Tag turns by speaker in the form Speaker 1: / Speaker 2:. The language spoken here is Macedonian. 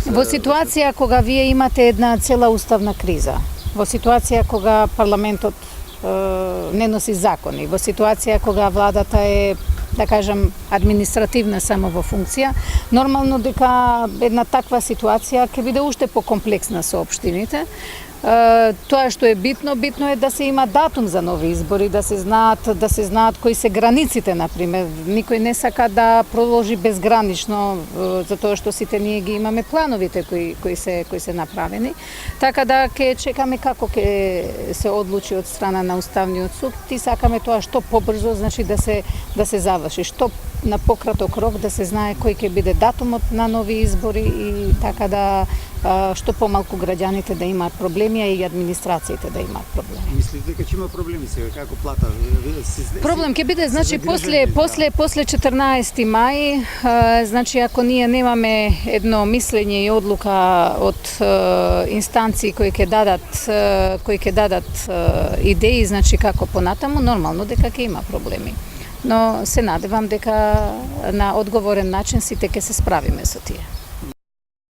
Speaker 1: Во ситуација кога вие имате една цела уставна криза, во ситуација кога парламентот не носи закони, во ситуација кога владата е, да кажам, административна само во функција, нормално дека една таква ситуација ќе биде уште покомплексна со општините. Тоа што е битно е да се има датум за нови избори, да се знаат кои се границите, например. Никој не сака да продолжи безгранично, затоа што сите ние ги имаме плановите кои се направени. Така да ќе чекаме како ќе се одлучи од страна на Уставниот суд. Ти сакаме тоа што побрзо, значи да се заврши, што на пократок рок да се знае кој ќе биде датумот на нови избори и така да што помалку граѓаните да имаат проблеми, а и администрациите да имаат проблеми.
Speaker 2: Мислите дека ќе има проблеми сега, како плата?
Speaker 1: Проблем ќе биде, значи, после 14 мај, значи, ако ние немаме едно мислење и одлука од инстанции кои ќе дадат идеи, значи, како понатаму, нормално дека ќе има проблеми. Но се надевам дека на одговорен начин сите ќе се справиме со тие.